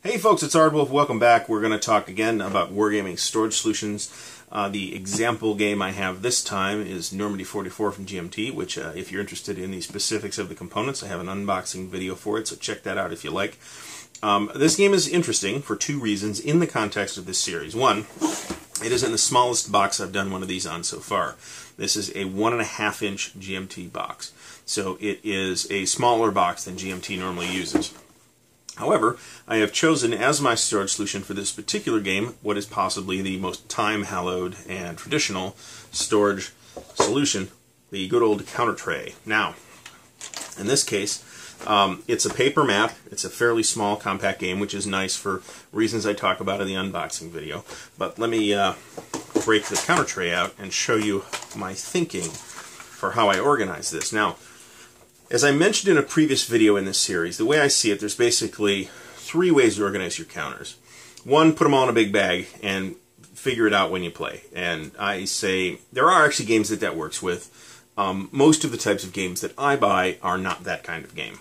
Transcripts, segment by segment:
Hey folks, it's Ardwulf. Welcome back. We're going to talk again about Wargaming storage solutions. The example game I have this time is Normandy 44 from GMT, which if you're interested in the specifics of the components, I have an unboxing video for it, so check that out if you like. This game is interesting for two reasons in the context of this series. One, it is in the smallest box I've done one of these on so far. This is a 1.5-inch GMT box, so it is a smaller box than GMT normally uses. However, I have chosen as my storage solution for this particular game what is possibly the most time-hallowed and traditional storage solution, the good old counter tray. Now, in this case, it's a paper map. It's a fairly small, compact game, which is nice for reasons I talk about in the unboxing video. But let me break the counter tray out and show you my thinking for how I organize this. Now, as I mentioned in a previous video in this series, the way I see it, there's basically three ways to organize your counters. One, put them all in a big bag and figure it out when you play. And I say there are actually games that works with. Most of the types of games that I buy are not that kind of game.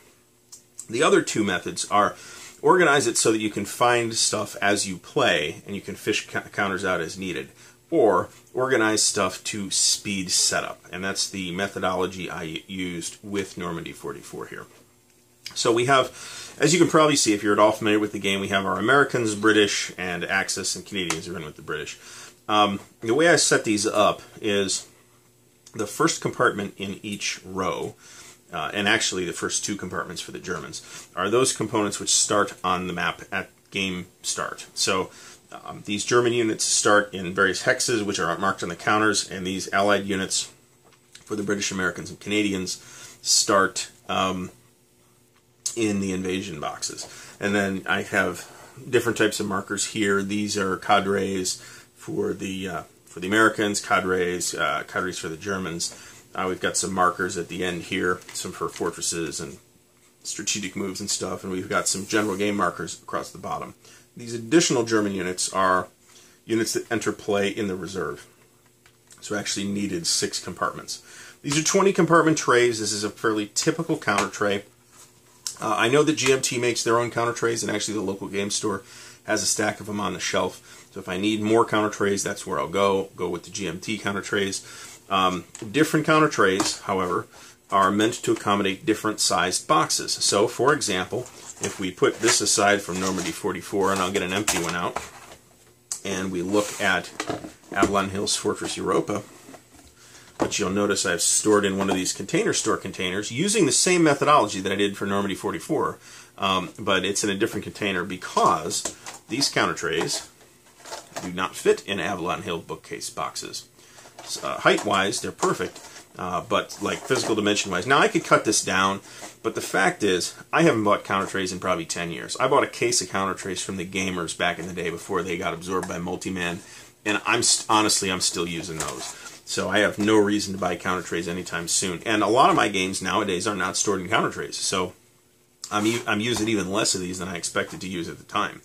The other two methods are organize it so that you can find stuff as you play and you can fish counters out as needed, or organize stuff to speed setup, and that's the methodology I used with Normandy 44 here. So we have, as you can probably see if you're at all familiar with the game, we have our Americans, British, and Axis, and Canadians are in with the British. The way I set these up is the first compartment in each row, and actually the first two compartments for the Germans, are those components which start on the map at game start. So these German units start in various hexes, which are marked on the counters, and these Allied units for the British, Americans, and Canadians start in the invasion boxes. And then I have different types of markers here. These are cadres for the Americans, cadres for the Germans. We've got some markers at the end here, some for fortresses and strategic moves and stuff, and we've got some general game markers across the bottom. These additional German units are units that enter play in the reserve. So I actually needed 6 compartments. These are 20 compartment trays. This is a fairly typical counter tray. I know that GMT makes their own counter trays, and actually the local game store has a stack of them on the shelf. So if I need more counter trays, that's where I'll go with the GMT counter trays. Different counter trays, however, are meant to accommodate different sized boxes. So, for example, if we put this aside from Normandy 44, and I'll get an empty one out, and we look at Avalon Hill's Fortress Europa, which you'll notice I've stored in one of these container store containers using the same methodology that I did for Normandy 44, but it's in a different container because these counter trays do not fit in Avalon Hill bookcase boxes. Height-wise, they're perfect, but like physical dimension-wise. Now, I could cut this down, but the fact is, I haven't bought counter trays in probably 10 years. I bought a case of counter trays from the gamers back in the day before they got absorbed by Multiman, and honestly, I'm still using those. So I have no reason to buy counter trays anytime soon. And a lot of my games nowadays are not stored in counter trays, so I'm using even less of these than I expected to use at the time.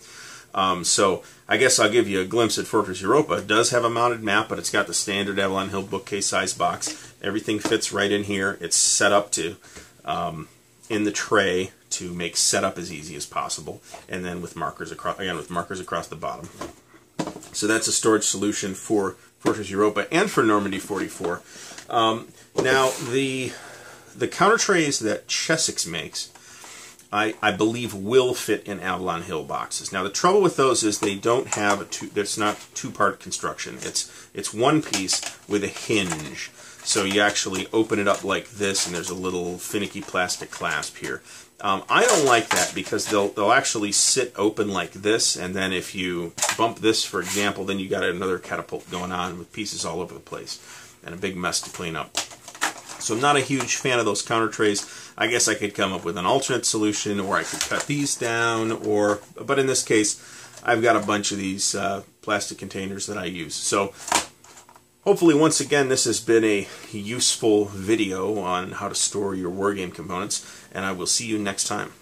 So I guess I'll give you a glimpse at Fortress Europa. It does have a mounted map, but it's got the standard Avalon Hill bookcase size box. Everything fits right in here. It's set up to in the tray to make setup as easy as possible, and then with markers across the bottom. So that's a storage solution for Fortress Europa and for Normandy 44. Now the counter trays that Chessex makes, I believe will fit in Avalon Hill boxes. Now the trouble with those is they don't have it's not two-part construction. It's one piece with a hinge. So you actually open it up like this, and there's a little finicky plastic clasp here. I don't like that because they'll actually sit open like this, and then if you bump this, for example, then you got another catapult going on with pieces all over the place and a big mess to clean up. So I'm not a huge fan of those counter trays. I guess I could come up with an alternate solution, or I could cut these down, but in this case, I've got a bunch of these plastic containers that I use. So hopefully, once again, this has been a useful video on how to store your wargame components, and I will see you next time.